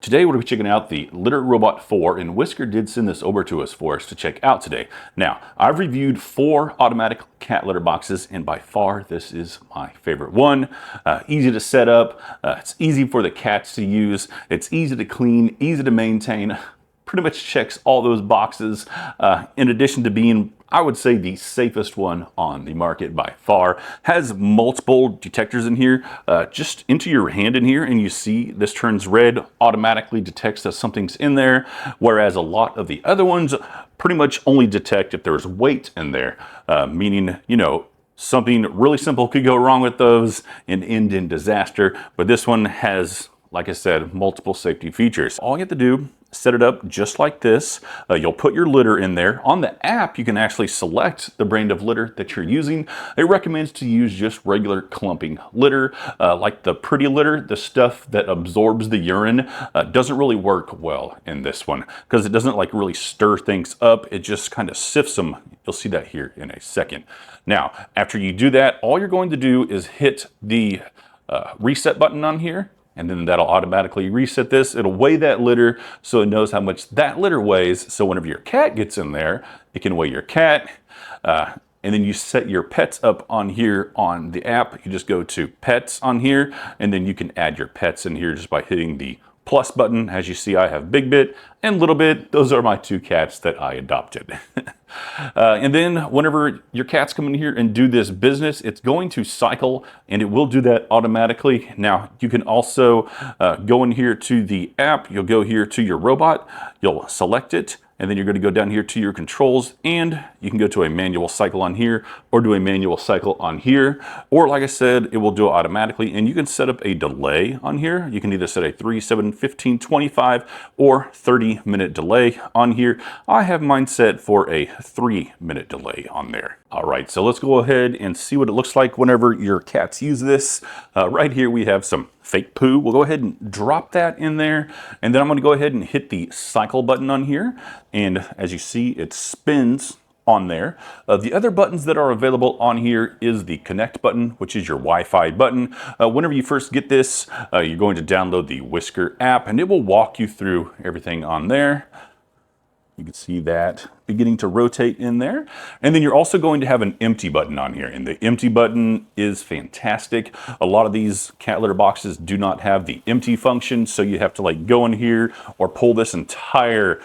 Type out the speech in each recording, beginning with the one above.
Today we're going to be checking out the Litter Robot 4, and Whisker did send this over to us for us to check out today. Now, I've reviewed 4 automatic cat litter boxes, and by far this is my favorite one. Easy to set up, it's easy for the cats to use, it's easy to clean, easy to maintain. Pretty much checks all those boxes, in addition to being, I would say, the safest one on the market by far. Has multiple detectors in here. Just into your hand in here, and you see this turns red, automatically detects that something's in there, whereas a lot of the other ones pretty much only detect if there's weight in there, meaning, you know, something really simple could go wrong with those and end in disaster. But this one has, like I said, multiple safety features. All you have to do, set it up just like this. You'll put your litter in there. On the app, you can actually select the brand of litter that you're using. It recommends to use just regular clumping litter, like the pretty litter, the stuff that absorbs the urine. Doesn't really work well in this one because it doesn't like really stir things up. It just kind of sifts them. You'll see that here in a second. Now, after you do that, all you're going to do is hit the reset button on here, and then that'll automatically reset this. It'll weigh that litter so it knows how much that litter weighs. So whenever your cat gets in there, it can weigh your cat. And then you set your pets up on here on the app. You just go to pets on here, and then you can add your pets in here just by hitting the plus button. As you see, I have Big Bit and Little Bit. Those are my 2 cats that I adopted. And then whenever your cats come in here and do this business, it's going to cycle, and it will do that automatically. Now, you can also go in here to the app. You'll go here to your robot. You'll select it, and then you're going to go down here to your controls, and you can go to a manual cycle on here or do a manual cycle on here. Or like I said, it will do it automatically, and you can set up a delay on here. You can either set a 3, 7, 15, 25 or 30-minute delay on here. I have mine set for a 3-minute delay on there. All right, so let's go ahead and see what it looks like whenever your cats use this. Right here we have some fake poo. We'll go ahead and drop that in there, and then I'm going to go ahead and hit the cycle button on here, and as you see, it spins on there. The other buttons that are available on here is the connect button, which is your Wi-Fi button. Whenever you first get this, you're going to download the Whisker app, and it will walk you through everything on there. You can see that beginning to rotate in there. And then you're also going to have an empty button on here. And the empty button is fantastic. A lot of these cat litter boxes do not have the empty function. So you have to like go in here or pull this entire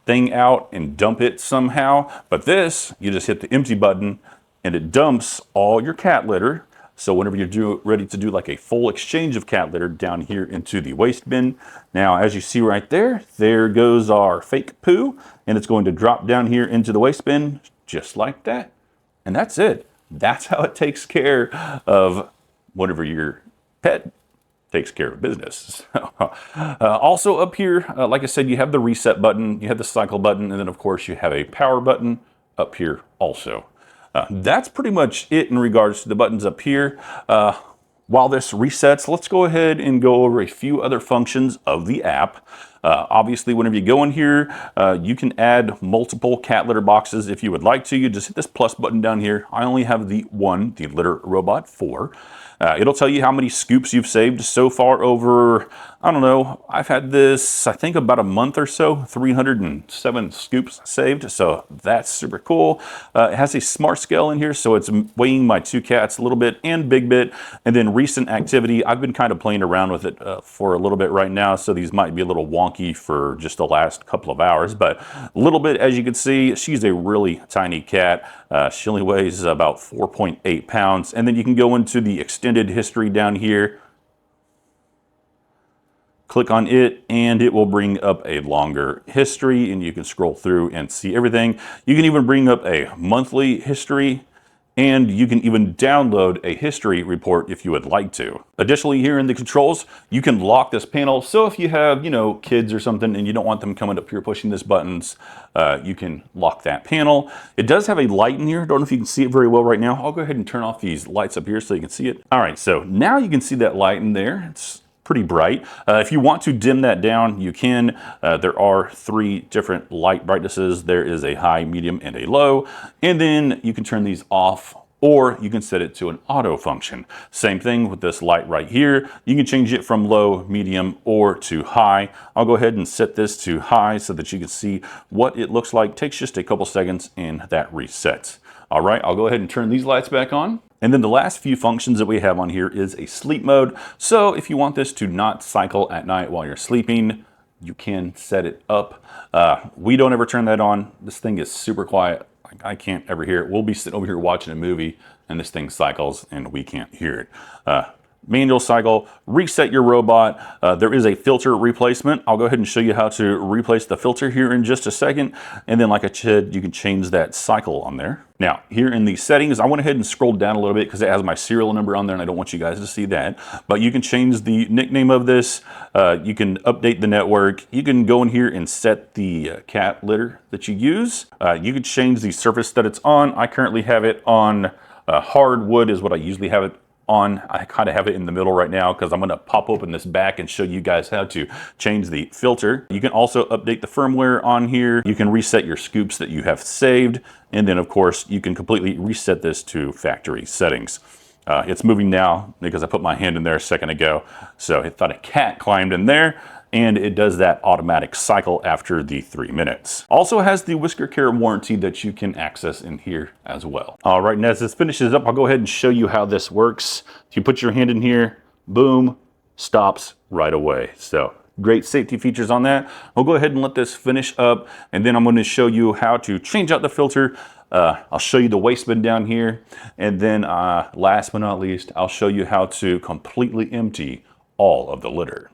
thing out and dump it somehow. But this, you just hit the empty button and it dumps all your cat litter. So whenever you're ready to do like a full exchange of cat litter down here into the waste bin. Now, as you see right there, there goes our fake poo, and it's going to drop down here into the waste bin just like that. And that's it. That's how it takes care of whatever your pet takes care of business. Also up here, like I said, you have the reset button, you have the cycle button, and then of course you have a power button up here also. That's pretty much it in regards to the buttons up here. While this resets, let's go ahead and go over a few other functions of the app. Obviously, whenever you go in here, you can add multiple cat litter boxes if you would like to. You just hit this plus button down here. I only have the one, the Litter Robot 4. It'll tell you how many scoops you've saved so far over, I don't know, I've had this, I think about a month or so, 307 scoops saved, so that's super cool. It has a smart scale in here, so it's weighing my 2 cats a little bit and Big Bit, and then recent activity. I've been kind of playing around with it for a little bit right now, so these might be a little wonky for just the last couple of hours, but a little bit, as you can see, she's a really tiny cat. She only weighs about 4.8 pounds, and then you can go into the extended history down here. Click on it, and it will bring up a longer history, and you can scroll through and see everything. You can even bring up a monthly history, and you can even download a history report if you would like to. Additionally, here in the controls, you can lock this panel. So if you have, you know, kids or something and you don't want them coming up here pushing these buttons, you can lock that panel. It does have a light in here. Don't know if you can see it very well right now. I'll go ahead and turn off these lights up here so you can see it. All right, so now you can see that light in there. It's pretty bright. If you want to dim that down, you can. There are 3 different light brightnesses. There is a high, medium, and a low. And then you can turn these off or you can set it to an auto function. Same thing with this light right here. You can change it from low, medium, or to high. I'll go ahead and set this to high so that you can see what it looks like. Takes just a couple seconds and that resets. All right, I'll go ahead and turn these lights back on. And then the last few functions that we have on here is a sleep mode. So if you want this to not cycle at night while you're sleeping, you can set it up. We don't ever turn that on. This thing is super quiet. I can't ever hear it. We'll be sitting over here watching a movie and this thing cycles and we can't hear it. Manual cycle, reset your robot. There is a filter replacement. I'll go ahead and show you how to replace the filter here in just a second. And then like I said, you can change that cycle on there. Now, here in the settings, I went ahead and scrolled down a little bit because it has my serial number on there and I don't want you guys to see that. But you can change the nickname of this. You can update the network. You can go in here and set the cat litter that you use. You can change the surface that it's on. I currently have it on hardwood is what I usually have it on. I kind of have it in the middle right now because I'm going to pop open this back and show you guys how to change the filter. You can also update the firmware on here. You can reset your scoops that you have saved. And then of course you can completely reset this to factory settings. It's moving now because I put my hand in there a second ago. So I thought a cat climbed in there. And it does that automatic cycle after the 3 minutes. Also has the Whisker Care warranty that you can access in here as well. All right, and as this finishes up, I'll go ahead and show you how this works. If you put your hand in here, boom, stops right away. So great safety features on that. I'll go ahead and let this finish up, and then I'm going to show you how to change out the filter. I'll show you the waste bin down here, and then last but not least, I'll show you how to completely empty all of the litter.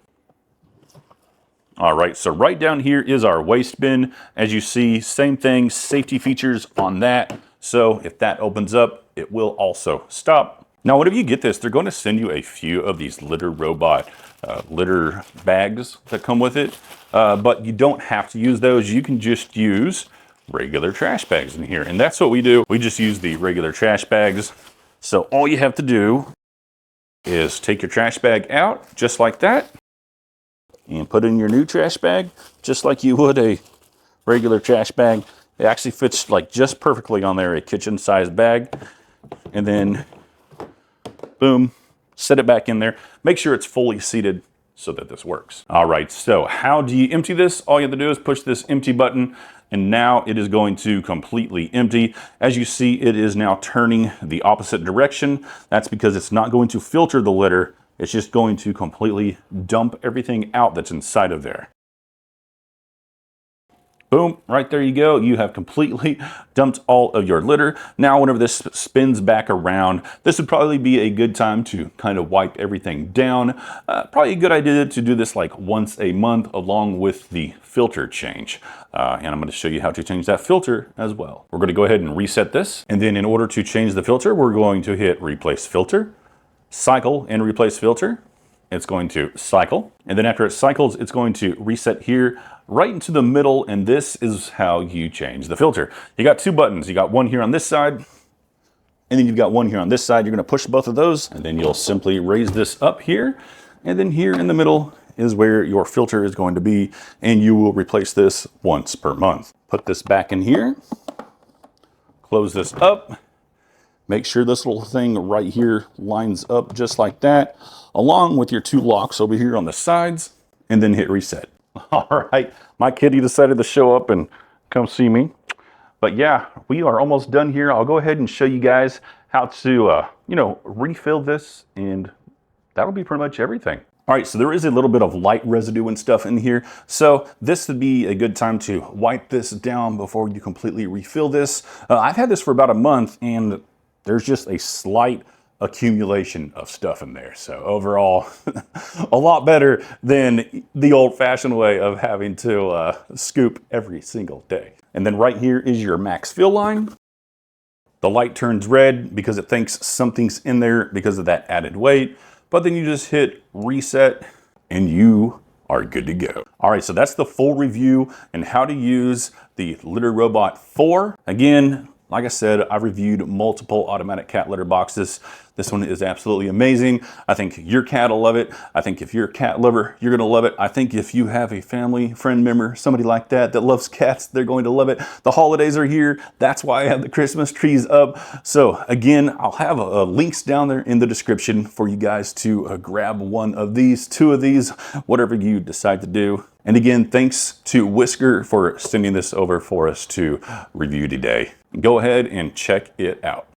All right, so right down here is our waste bin. As you see, same thing, safety features on that. So if that opens up, it will also stop. Now, whenever you get this, they're going to send you a few of these Litter Robot litter bags that come with it. But you don't have to use those. You can just use regular trash bags in here. And that's what we do. We just use the regular trash bags. So all you have to do is take your trash bag out just like that. And put in your new trash bag, just like you would a regular trash bag. It actually fits like just perfectly on there, a kitchen-sized bag. And then, boom, set it back in there. Make sure it's fully seated so that this works. All right, so how do you empty this? All you have to do is push this empty button, and now it is going to completely empty. As you see, it is now turning the opposite direction. That's because it's not going to filter the litter. It's just going to completely dump everything out that's inside of there. Boom, right there you go. You have completely dumped all of your litter. Now, whenever this spins back around, this would probably be a good time to kind of wipe everything down. Probably a good idea to do this like once a month along with the filter change. And I'm going to show you how to change that filter as well. We're going to go ahead and reset this. And then in order to change the filter, we're going to hit replace filter. Cycle and replace filter. It's going to cycle, and then after it cycles, it's going to reset here right into the middle, and this is how you change the filter. You got two buttons. You got one here on this side, and then you've got one here on this side. You're going to push both of those, and then you'll simply raise this up here, and then here in the middle is where your filter is going to be, and you will replace this once per month. Put this back in here, close this up. Make sure this little thing right here lines up just like that, along with your two locks over here on the sides, and then hit reset. All right, my kitty decided to show up and come see me. But yeah, we are almost done here. I'll go ahead and show you guys how to, refill this, and that'll be pretty much everything. All right, so there is a little bit of light residue and stuff in here. So this would be a good time to wipe this down before you completely refill this. I've had this for about a month, and there's just a slight accumulation of stuff in there. So overall, a lot better than the old-fashioned way of having to scoop every single day. And then right here is your max fill line. The light turns red because it thinks something's in there because of that added weight. But then you just hit reset and you are good to go. All right, so that's the full review and how to use the Litter Robot 4. Again, Like I said, I've reviewed multiple automatic cat litter boxes. This one is absolutely amazing. I think your cat will love it. I think if you're a cat lover, you're gonna love it. I think if you have a family, friend member, somebody like that that loves cats, they're going to love it. The holidays are here. That's why I have the Christmas trees up. So again, I'll have links down there in the description for you guys to grab one of these, two of these, whatever you decide to do. And again, thanks to Whisker for sending this over for us to review today. Go ahead and check it out.